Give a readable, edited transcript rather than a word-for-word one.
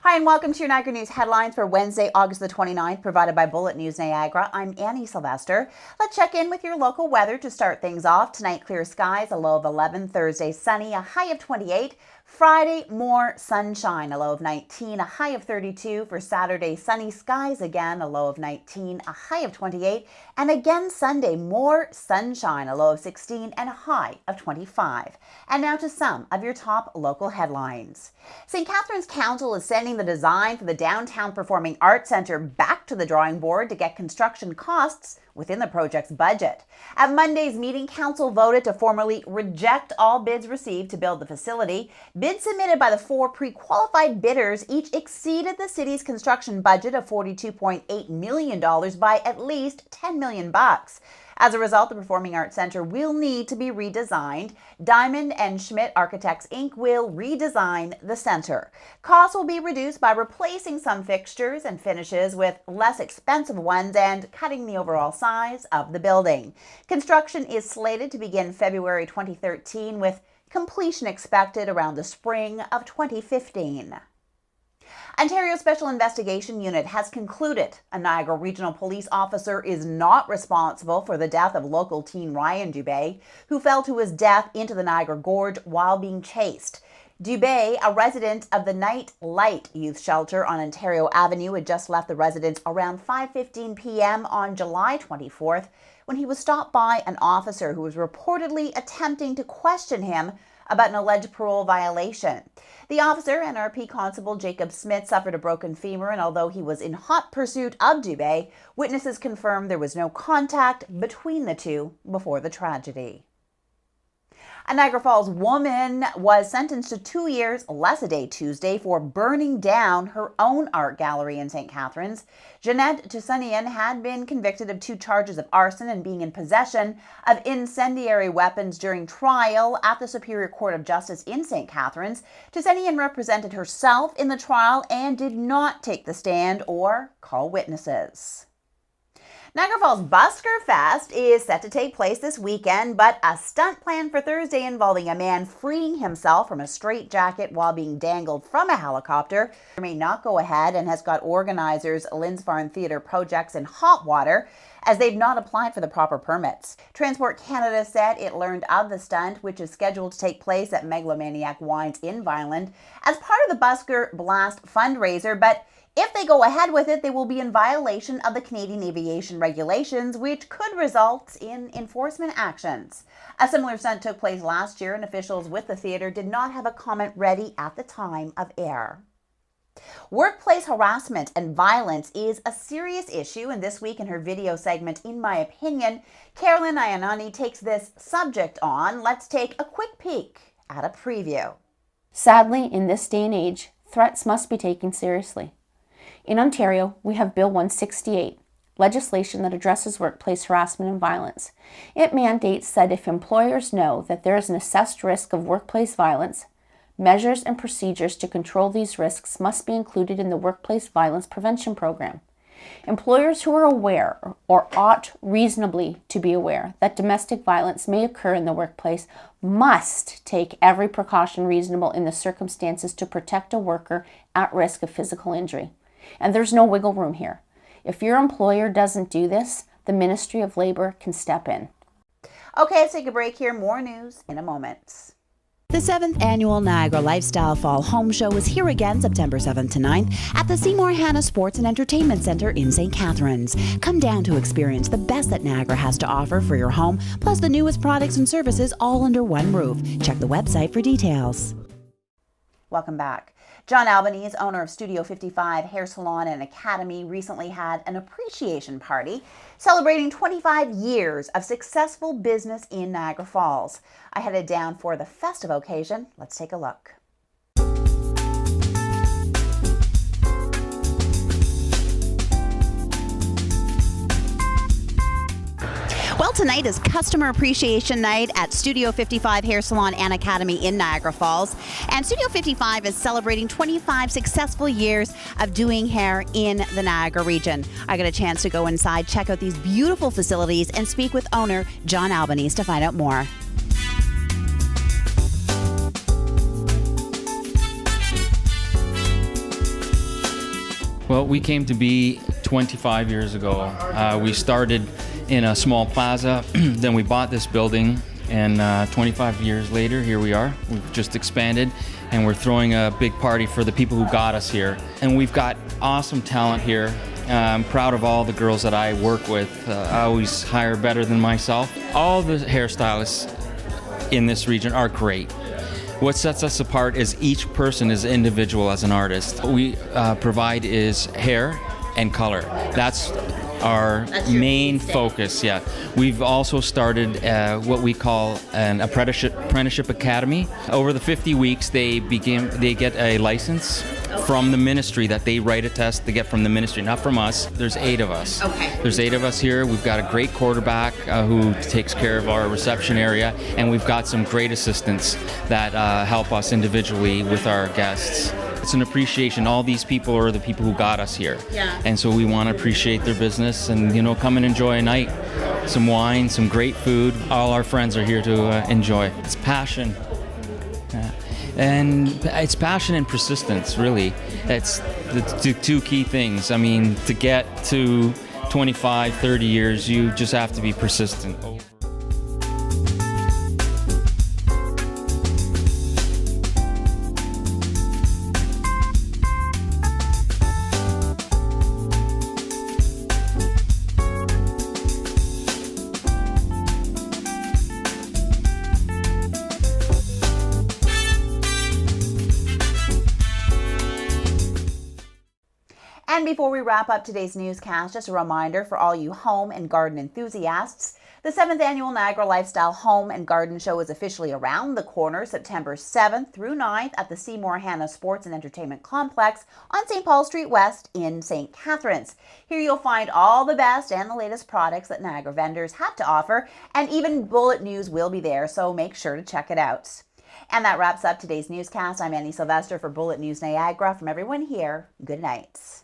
Hi and welcome to your Niagara News headlines for Wednesday, August the 29th, provided by Bullet News Niagara. I'm Annie Sylvester. Let's check in with your local weather to start things off. Tonight, clear skies, a low of 11. Thursday, sunny, a high of 28. Friday, more sunshine, a low of 19, a high of 32. For Saturday, sunny skies again, a low of 19, a high of 28. And again Sunday, more sunshine, a low of 16 and a high of 25. And now to some of your top local headlines. St. Catharines Council is sending the design for the Downtown Performing Arts Centre back to the drawing board to get construction costs within the project's budget. At Monday's meeting, Council voted to formally reject all bids received to build the facility. Bids submitted by the 4 pre-qualified bidders each exceeded the city's construction budget of $42.8 million by at least $10 million. As a result, the Performing Arts Centre will need to be redesigned. Diamond and Schmidt Architects Inc. will redesign the centre. Costs will be reduced by replacing some fixtures and finishes with less expensive ones and cutting the overall size of the building. Construction is slated to begin February 2013 with completion expected around the spring of 2015. Ontario Special Investigation Unit has concluded a Niagara Regional Police officer is not responsible for the death of local teen Ryan Dubé, who fell to his death into the Niagara Gorge while being chased. Dubé, a resident of the Night Light Youth Shelter on Ontario Avenue, had just left the residence around 5:15 p.m. on July 24th when he was stopped by an officer who was reportedly attempting to question him about an alleged parole violation. The officer, NRP Constable Jacob Smith, suffered a broken femur, and although he was in hot pursuit of Dubé, witnesses confirmed there was no contact between the two before the tragedy. A Niagara Falls woman was sentenced to 2 years less a day Tuesday for burning down her own art gallery in St. Catharines. Jeanette Tussunian had been convicted of 2 charges of arson and being in possession of incendiary weapons during trial at the Superior Court of Justice in St. Catharines. Tussunian represented herself in the trial and did not take the stand or call witnesses. Niagara Falls Buskerfest is set to take place this weekend, but a stunt planned for Thursday involving a man freeing himself from a straitjacket while being dangled from a helicopter may not go ahead and has got organizers Linsfarn Theatre Projects in hot water as they've not applied for the proper permits. Transport Canada said it learned of the stunt, which is scheduled to take place at Megalomaniac Wines in Vineland, as part of the Busker Blast fundraiser, but if they go ahead with it, they will be in violation of the Canadian aviation regulations, which could result in enforcement actions. A similar stunt took place last year, and officials with the theatre did not have a comment ready at the time of air. Workplace harassment and violence is a serious issue, and this week in her video segment, In My Opinion, Carolyn Iannani takes this subject on. Let's take a quick peek at a preview. Sadly, in this day and age, threats must be taken seriously. In Ontario, we have Bill 168, legislation that addresses workplace harassment and violence. It mandates that if employers know that there is an assessed risk of workplace violence, measures and procedures to control these risks must be included in the Workplace Violence Prevention Program. Employers who are aware or ought reasonably to be aware that domestic violence may occur in the workplace must take every precaution reasonable in the circumstances to protect a worker at risk of physical injury. And there's no wiggle room here. If your employer doesn't do this, the Ministry of Labour can step in. Okay, let's take a break here. More news in a moment. The 7th Annual Niagara Lifestyle Fall Home Show is here again September 7th to 9th at the Seymour Hanna Sports and Entertainment Centre in St. Catharines. Come down to experience the best that Niagara has to offer for your home, plus the newest products and services all under one roof. Check the website for details. Welcome back. John Albanese, owner of Studio 55 Hair Salon and Academy, recently had an appreciation party celebrating 25 years of successful business in Niagara Falls. I headed down for the festive occasion. Let's take a look. Well, tonight is Customer Appreciation Night at Studio 55 Hair Salon and Academy in Niagara Falls. And Studio 55 is celebrating 25 successful years of doing hair in the Niagara region. I got a chance to go inside, check out these beautiful facilities, and speak with owner John Albanese to find out more. Well, we came to be 25 years ago. We started in a small plaza, then we bought this building, and 25 years later, here we are. We've just expanded, and we're throwing a big party for the people who got us here. And we've got awesome talent here. I'm proud of all the girls that I work with. I always hire better than myself. All the hairstylists in this region are great. What sets us apart is each person is individual as an artist. What we provide is hair and color. That's our main focus, yeah. We've also started what we call an apprenticeship academy. Over the 50 weeks, they get a license from the ministry that they write a test to get from the ministry, not from us. There's 8 of us. Okay. There's 8 of us here. We've got a great quarterback who takes care of our reception area, and we've got some great assistants that help us individually with our guests. It's an appreciation. All these people are the people who got us here. Yeah. And so we want to appreciate their business and, come and enjoy a night. Some wine, some great food. All our friends are here to enjoy. It's passion. Yeah. And it's passion and persistence, really. It's the two key things. I mean, to get to 25, 30 years, you just have to be persistent. And before we wrap up today's newscast, just a reminder for all you home and garden enthusiasts, the 7th Annual Niagara Lifestyle Home and Garden Show is officially around the corner, September 7th through 9th at the Seymour Hanna Sports and Entertainment Complex on St. Paul Street West in St. Catharines. Here you'll find all the best and the latest products that Niagara vendors have to offer, and even Bullet News will be there, so make sure to check it out. And that wraps up today's newscast. I'm Annie Sylvester for Bullet News Niagara. From everyone here, good night.